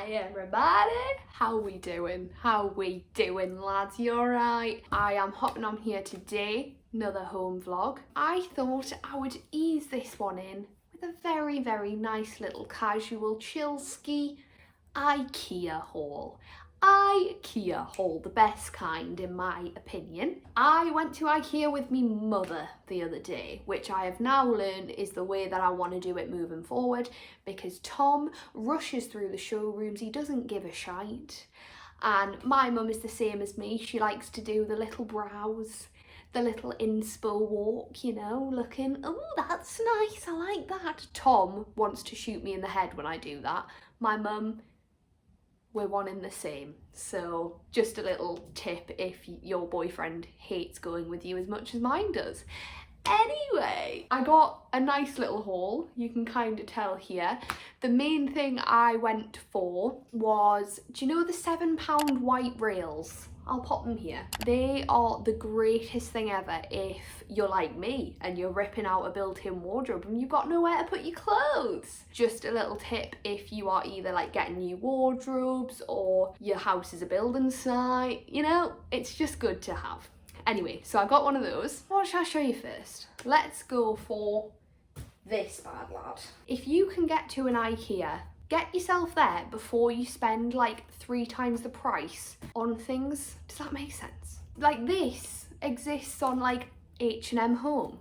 Hi everybody, how we doing? How we doing, lads? You alright? I am hopping on here today, another home vlog. I thought I would ease this one in with a very nice little casual chill ski Ikea haul. Ikea haul, the best kind in my opinion. I went to Ikea with me mother the other day, which I have now learned is the way that I want to do it moving forward, because Tom rushes through the showrooms, he doesn't give a shite. And my mum is the same as me, she likes to do the little browse, the little inspo walk, you know, looking, oh, that's nice, I like that. Tom wants to shoot me in the head when I do that. My mum, we're one in the same. So just a little tip if your boyfriend hates going with you as much as mine does. Anyway, I got a nice little haul, you can kind of tell here. The main thing I went for was, do you know the £7 white rails? I'll pop them here. They are the greatest thing ever if you're like me and you're ripping out a built-in wardrobe and you've got nowhere to put your clothes. Just a little tip if you are either like getting new wardrobes or your house is a building site, you know, it's just good to have. Anyway, so I got one of those. What should I show you first? Let's go for this bad lad. If you can get to an Ikea, get yourself there before you spend like 3 times the price on things. Does that make sense? Like this exists on like H&M Home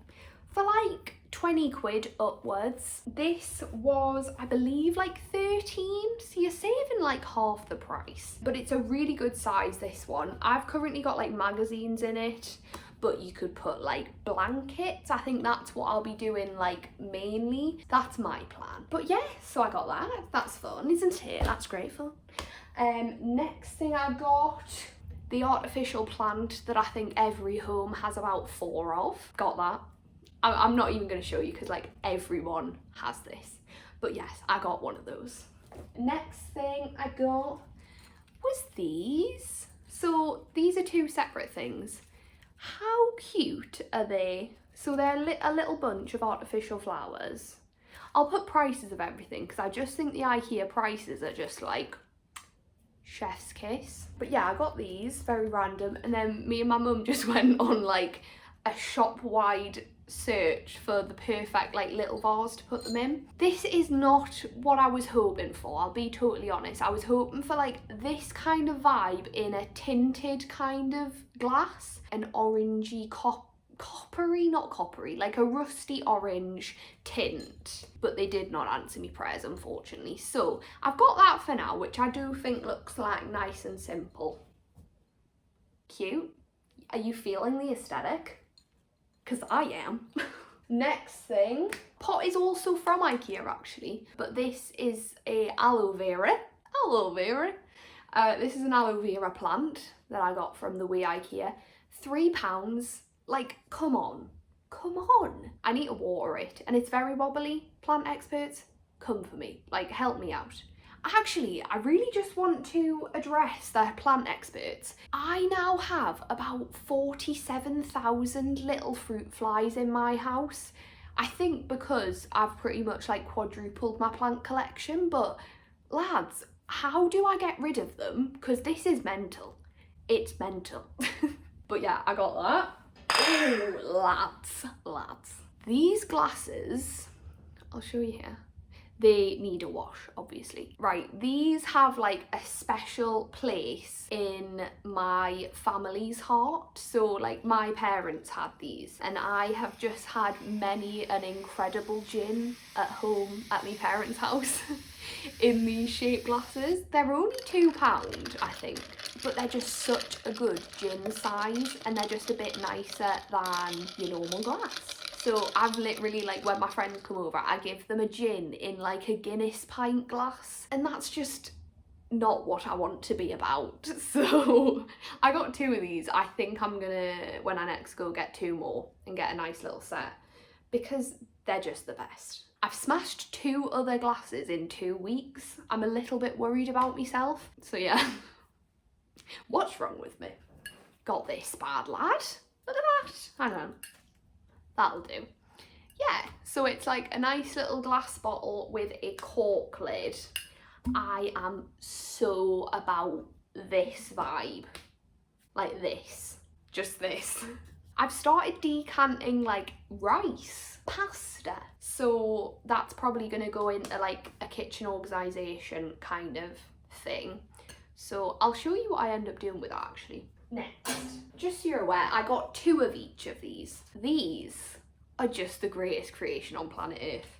for like 20 quid upwards. This was, I believe, like 13, so you're saving like half the price. But it's a really good size, this one. I've currently got like magazines in it, but you could put like blankets. I think that's what I'll be doing like mainly. That's my plan. But yeah, so I got that. That's fun, isn't it? That's great fun. Next thing I got, the artificial plant that I think every home has about 4 of. Got that. I'm not even going to show you because like everyone has this. But yes, I got one of those. Next thing I got was these. So these are 2 separate things. How cute are they? So they're a little bunch of artificial flowers. I'll put prices of everything because I just think the Ikea prices are just like chef's kiss. But yeah, I got these, very random, and then me and my mum just went on like a shop-wide search for the perfect like little vase to put them in. This is not what I was hoping for, I'll be totally honest. I was hoping for like this kind of vibe in a tinted kind of glass, an orangey coppery, not coppery, like a rusty orange tint, but they did not answer me prayers, unfortunately. So I've got that for now, which I do think looks like nice and simple. Cute. Are you feeling the aesthetic? Because I am. Next thing, pot is also from Ikea actually, but this is a aloe vera. This is an aloe vera plant that I got from the Way Ikea. £3, like come on. I need to water it and it's very wobbly. Plant experts, come for me, like help me out. Actually, I really just want to address the plant experts. I now have about 47,000 little fruit flies in my house. I think because I've pretty much like quadrupled my plant collection, but lads, how do I get rid of them? Because this is mental. It's mental. But yeah, I got that. Ooh, lads. These glasses, I'll show you here. They need a wash, obviously. Right, these have like a special place in my family's heart. So like my parents had these and I have just had many an incredible gin at home at my parents' house in these shaped glasses. They're only £2, I think, but they're just such a good gin size and they're just a bit nicer than your normal glass. So I've literally, like, when my friends come over, I give them a gin in like a Guinness pint glass, and that's just not what I want to be about. So I got 2 of these. I think I'm gonna, when I next go, get 2 more and get a nice little set because they're just the best. I've smashed 2 other glasses in 2 weeks. I'm a little bit worried about myself. So yeah, what's wrong with me? Got this bad lad. Look at that. Hang on. That'll do. Yeah, so it's like a nice little glass bottle with a cork lid. I am so about this vibe. Like this. Just this. I've started decanting like rice, pasta. So that's probably gonna go into like a kitchen organisation kind of thing. So I'll show you what I end up doing with that actually. Next, just so you're aware, I got 2 of each of these. These are just the greatest creation on planet Earth.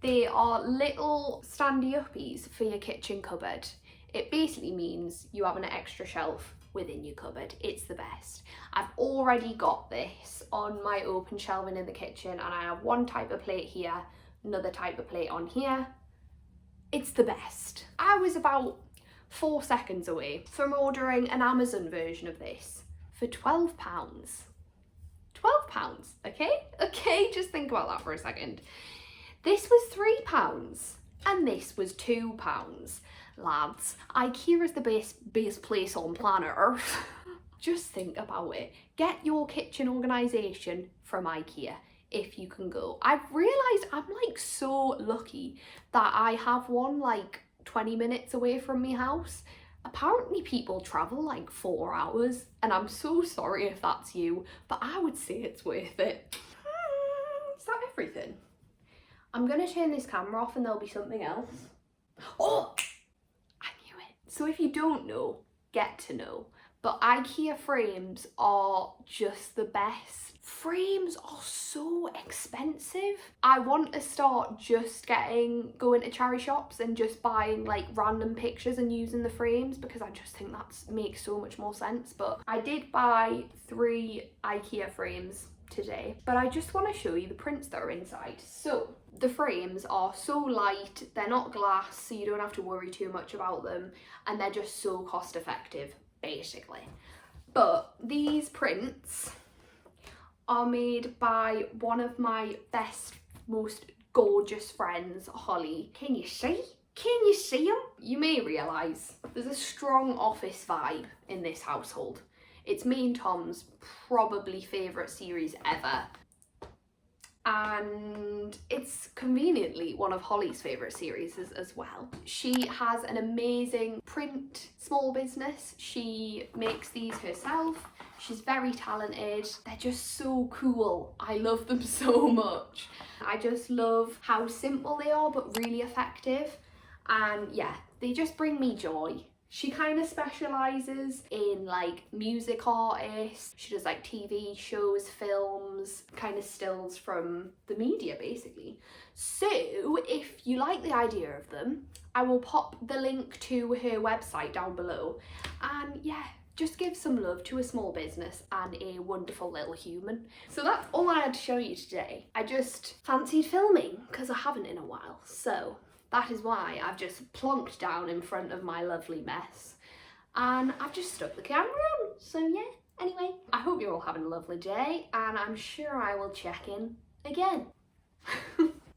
They are little standy uppies for your kitchen cupboard. It basically means you have an extra shelf within your cupboard. It's the best. I've already got this on my open shelving in the kitchen, and I have one type of plate here, another type of plate on here. It's the best. I was about 4 seconds away from ordering an Amazon version of this for £12. £12, okay? Okay, just think about that for a second. This was £3 and this was £2. Lads, Ikea is the best place on planet Earth. Just think about it. Get your kitchen organisation from Ikea if you can go. I've realised I'm like so lucky that I have one like 20 minutes away from my house. Apparently people travel like 4 hours, and I'm so sorry if that's you, but I would say it's worth it. Is that everything? I'm gonna turn this camera off and there'll be something else. Oh, I knew it. So if you don't know, get to know. But Ikea frames are just the best. Frames are so expensive. I want to start just going to charity shops and just buying like random pictures and using the frames, because I just think that makes so much more sense. But I did buy 3 Ikea frames today, but I just want to show you the prints that are inside. So the frames are so light, they're not glass, so you don't have to worry too much about them, and they're just so cost effective basically. But these prints are made by one of my best, most gorgeous friends, Holly. Can you see? Can you see them? You may realise there's a strong office vibe in this household. It's me and Tom's probably favourite series ever. And it's conveniently one of Holly's favourite series as well. She has an amazing print small business. She makes these herself. She's very talented. They're just so cool. I love them so much. I just love how simple they are but really effective. And yeah, they just bring me joy. She kind of specialises in like music artists. She does like TV shows, films, kind of stills from the media basically. So if you like the idea of them, I will pop the link to her website down below. And yeah, just give some love to a small business and a wonderful little human. So that's all I had to show you today. I just fancied filming because I haven't in a while. So that is why I've just plonked down in front of my lovely mess and I've just stuck the camera on. So yeah, anyway, I hope you're all having a lovely day, and I'm sure I will check in again.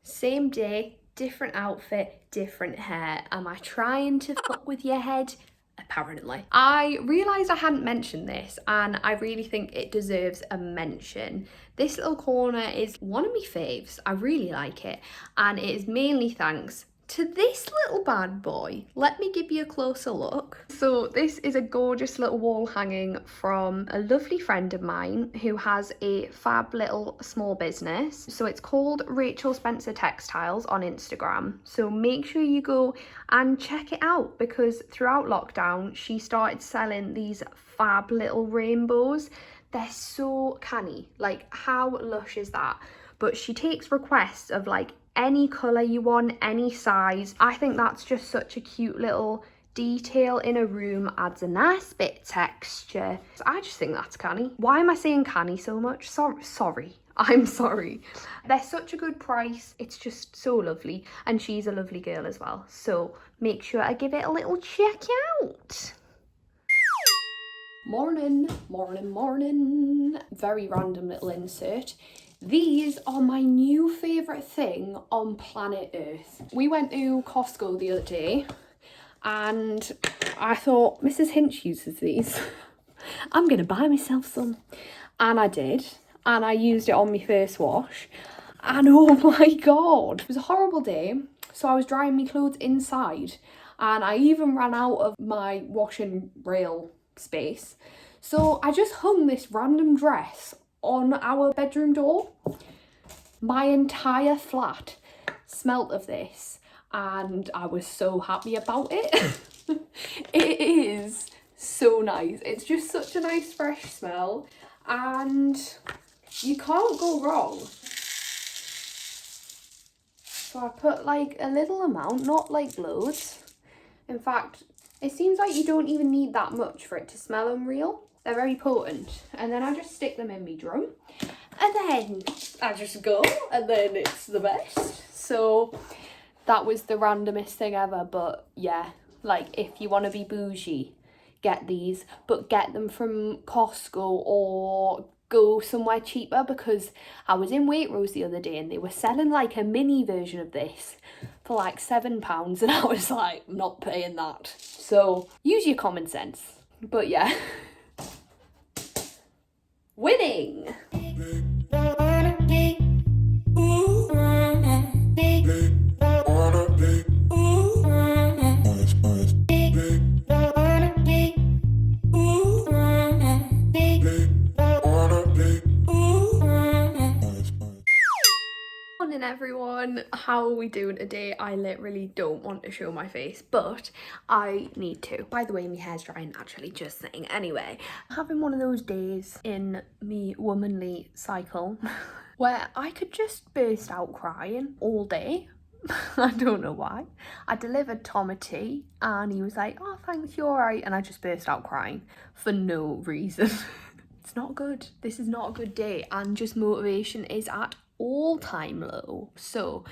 Same day, different outfit, different hair. Am I trying to fuck with your head? Apparently. I realised I hadn't mentioned this, and I really think it deserves a mention. This little corner is one of my faves. I really like it, and it is mainly thanks to this little bad boy. Let me give you a closer look. So this is a gorgeous little wall hanging from a lovely friend of mine who has a fab little small business. So it's called Rachel Spencer Textiles on Instagram. So make sure you go and check it out, because throughout lockdown she started selling these fab little rainbows. They're so canny. Like, how lush is that? But she takes requests of like any colour you want, any size. I think that's just such a cute little detail in a room, adds a nice bit of texture. So I just think that's canny. Why am I saying canny so much? Sorry. I'm sorry. They're such a good price. It's just so lovely, and she's a lovely girl as well. So make sure I give it a little check out. Morning. Very random little insert. These are my new favourite thing on planet Earth. We went to Costco the other day and I thought, Mrs. Hinch uses these. I'm going to buy myself some. And I did. And I used it on my first wash. And oh my God, it was a horrible day. So I was drying my clothes inside. and I even ran out of my washing rail space. So I just hung this random dress on our bedroom door. My entire flat smelt of this and I was so happy about it. It is so nice. It's just such a nice fresh smell and you can't go wrong. So I put like a little amount, not like loads. In fact, it seems like you don't even need that much for it to smell unreal. They're very potent. And then I just stick them in my drum. And then I just go, and then it's the best. So that was the randomest thing ever. But yeah, like if you want to be bougie, get these. But get them from Costco or go somewhere cheaper, because I was in Waitrose the other day and they were selling like a mini version of this for like £7 and I was like, not paying that. So use your common sense. But yeah. Winning! Morning everyone, how are we doing today? I literally don't want to show my face, but I need to. By the way, my hair's drying naturally, just saying. Anyway, having one of those days in me womanly cycle where I could just burst out crying all day. I don't know why. I delivered Tom a tea and he was like, oh thanks, you're alright, and I just burst out crying for no reason. It's not good. This is not a good day, and just motivation is at all-time low. So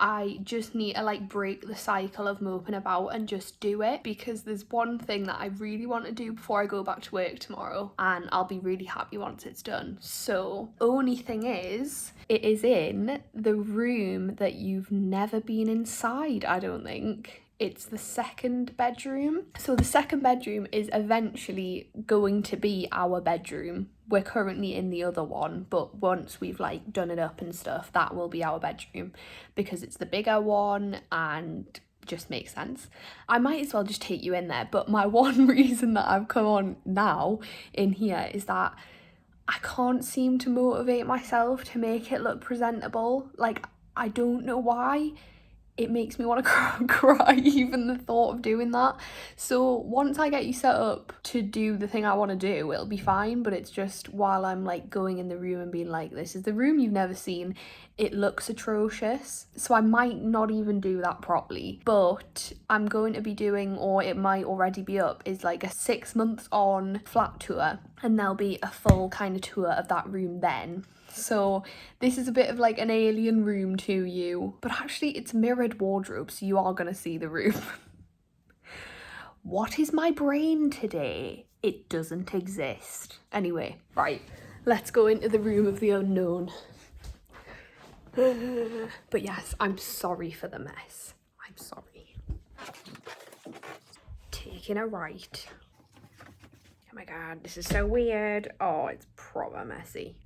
I just need to like break the cycle of moping about and just do it, because there's one thing that I really want to do before I go back to work tomorrow, and I'll be really happy once it's done. So only thing is, it is in the room that you've never been inside, I don't think. It's the second bedroom. So the second bedroom is eventually going to be our bedroom. We're currently in the other one, but once we've like done it up and stuff, that will be our bedroom, because it's the bigger one and just makes sense. I might as well just take you in there, but my one reason that I've come on now in here is that I can't seem to motivate myself to make it look presentable. Like, I don't know why. It makes me want to cry even the thought of doing that. So once I get you set up to do the thing I want to do, it'll be fine. But it's just while I'm like going in the room and being like, this is the room you've never seen, it looks atrocious. So I might not even do that properly. But I'm going to be doing, or it might already be up, is like a 6 months on flat tour, and there'll be a full kind of tour of that room then. So this is a bit of like an alien room to you, but actually it's mirrored wardrobe, so you are gonna see the room. What is my brain today? It doesn't exist. Anyway, right, let's go into the room of the unknown. But yes, I'm sorry for the mess. I'm sorry. Taking a right. Oh my god, this is so weird. Oh, it's proper messy.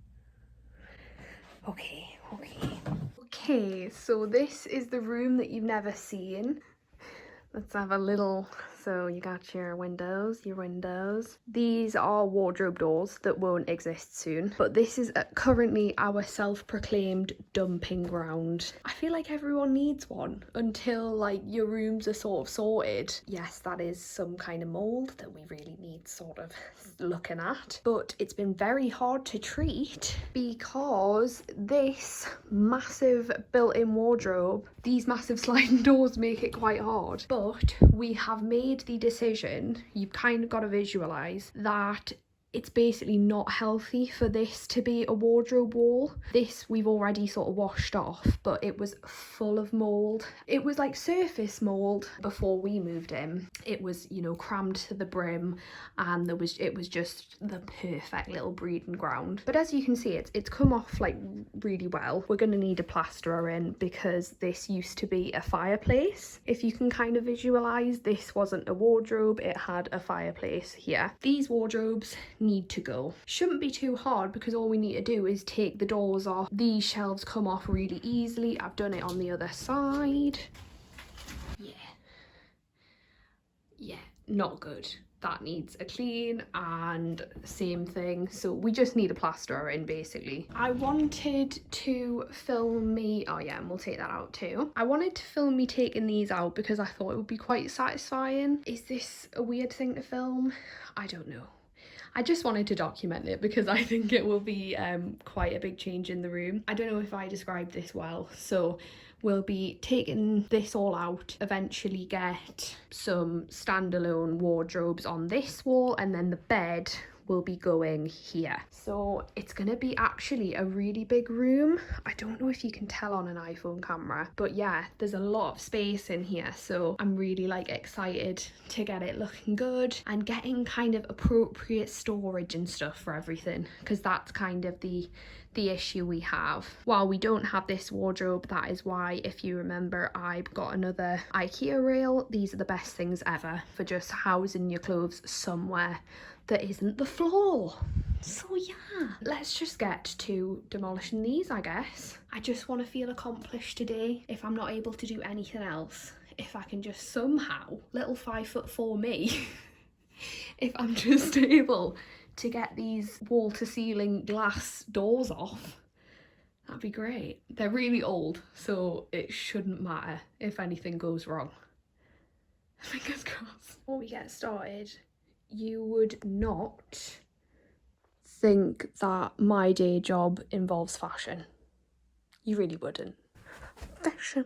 Okay, so this is the room that you've never seen. Let's have a little, so you got your windows. These are wardrobe doors that won't exist soon, but this is currently our self-proclaimed dumping ground. I feel like everyone needs one until like your rooms are sort of sorted. Yes, that is some kind of mold that we really need sort of looking at, but it's been very hard to treat because this massive built-in wardrobe, these massive sliding doors make it quite hard. But we have made the decision, you've kind of got to visualize that it's basically not healthy for this to be a wardrobe wall. This we've already sort of washed off, but it was full of mold. It was like surface mold before we moved in. It was, you know, crammed to the brim, and it was just the perfect little breeding ground. But as you can see, it's come off like really well. We're going to need a plasterer in because this used to be a fireplace. If you can kind of visualize, this wasn't a wardrobe, it had a fireplace here. These wardrobes need to go. Shouldn't be too hard because all we need to do is take the doors off. These shelves come off really easily. I've done it on the other side. Yeah. yeah, not good. That needs a clean, and same thing, so we just need a plasterer in basically. I wanted to film me, oh yeah, and we'll take that out too. I wanted to film me taking these out because I thought it would be quite satisfying. Is this a weird thing to film? I don't know. I just wanted to document it because I think it will be quite a big change in the room. I don't know if I described this well, so we'll be taking this all out, eventually get some standalone wardrobes on this wall, and then the bed will be going here. So it's gonna be actually a really big room. I don't know if you can tell on an iPhone camera, but yeah, there's a lot of space in here, so I'm really like excited to get it looking good and getting kind of appropriate storage and stuff for everything, because that's kind of the issue we have. While we don't have this wardrobe, that is why, if you remember, I got another Ikea rail. These are the best things ever for just housing your clothes somewhere that isn't the floor. So yeah, let's just get to demolishing these, I guess. I just want to feel accomplished today. If I'm not able to do anything else, if I can just somehow, little 5'4" me, if I'm just able to get these wall to ceiling glass doors off, that'd be great. They're really old, so it shouldn't matter if anything goes wrong. Fingers crossed. Before we get started, you would not think that my day job involves fashion. You really wouldn't. Fashion.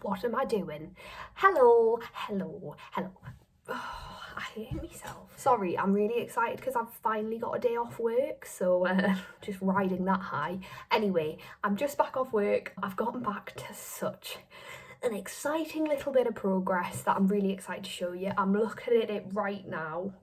What am I doing? Hello. Oh, I hate myself. Sorry, I'm really excited because I've finally got a day off work, so just riding that high. Anyway, I'm just back off work. I've gotten back to such an exciting little bit of progress that I'm really excited to show you. I'm looking at it right now.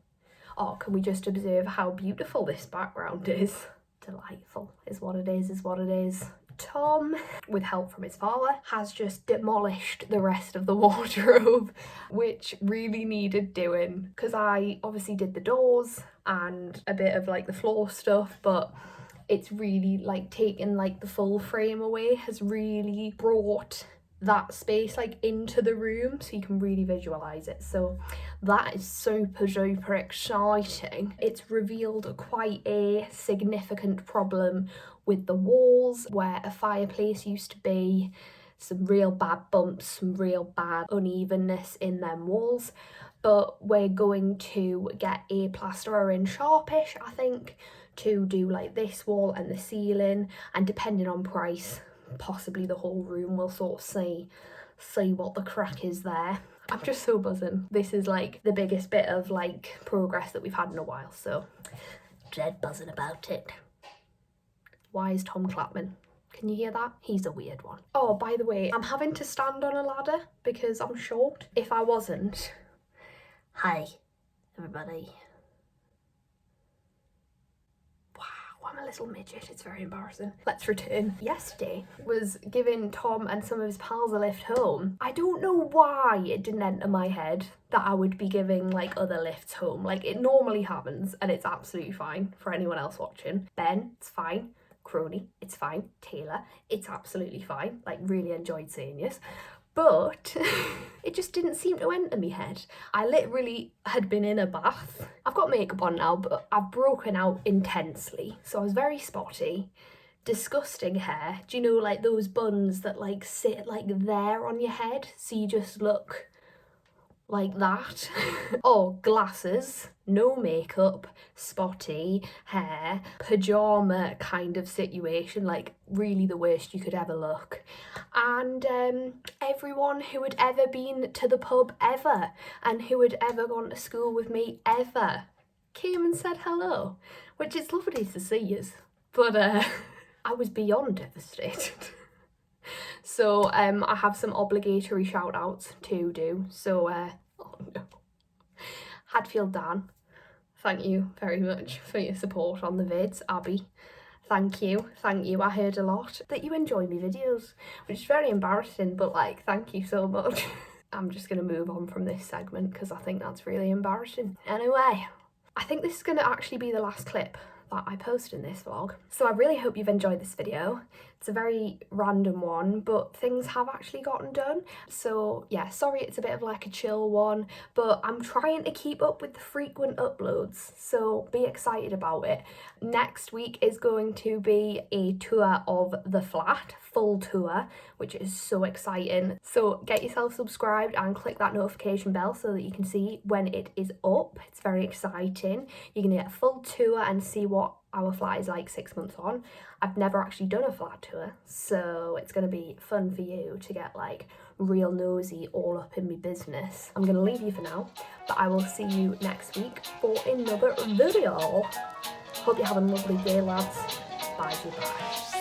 Oh, can we just observe how beautiful this background is? Delightful is what it is. Tom, with help from his father, has just demolished the rest of the wardrobe, which really needed doing, because I obviously did the doors and a bit of like the floor stuff, but it's really like taken like the full frame away, has really brought that space like into the room so you can really visualize it. So that is super duper exciting. It's revealed quite a significant problem with the walls where a fireplace used to be. Some real bad bumps, some real bad unevenness in them walls, but we're going to get a plasterer in sharpish, I think, to do like this wall and the ceiling, and depending on price, possibly the whole room. We'll sort of see what the crack is there. I'm just so buzzing. This is like the biggest bit of like progress that we've had in a while, so dead buzzing about it. Why is Tom clapping? Can you hear that? He's a weird one. Oh, by the way, I'm having to stand on a ladder because I'm short. If I wasn't... Hi, everybody. Wow, I'm a little midget. It's very embarrassing. Let's return. Yesterday was giving Tom and some of his pals a lift home. I don't know why it didn't enter my head that I would be giving like other lifts home. Like, it normally happens and it's absolutely fine for anyone else watching. Ben, it's fine. Crony, it's fine. Taylor, it's absolutely fine. Like, really enjoyed seeing you. But it just didn't seem to enter me head. I literally had been in a bath. I've got makeup on now, but I've broken out intensely. So I was very spotty. Disgusting hair. Do you know, like those buns that like sit like there on your head? So you just look like that. Oh, glasses, no makeup, spotty hair, pajama kind of situation, like really the worst you could ever look. And everyone who had ever been to the pub ever and who had ever gone to school with me ever came and said hello, which is lovely to see you. But I was beyond devastated. So I have some obligatory shout outs to do. So oh no. Hadfield Dan, thank you very much for your support on the vids. Abby, thank you. I heard a lot that you enjoy my videos, which is very embarrassing, but like, thank you so much. I'm just gonna move on from this segment because I think that's really embarrassing. Anyway, I think this is gonna actually be the last clip that I post in this vlog. So I really hope you've enjoyed this video. It's a very random one, but things have actually gotten done. So yeah, sorry it's a bit of like a chill one, but I'm trying to keep up with the frequent uploads, so be excited about it. Next week is going to be a tour of the flat, full tour, which is so exciting. So get yourself subscribed and click that notification bell so that you can see when it is up. It's very exciting. You're gonna get a full tour and see what our flat is like 6 months on. I've never actually done a flat tour, so it's going to be fun for you to get like real nosy all up in my business. I'm going to leave you for now, but I will see you next week for another video. Hope you're having a lovely day, lads. Bye, goodbye.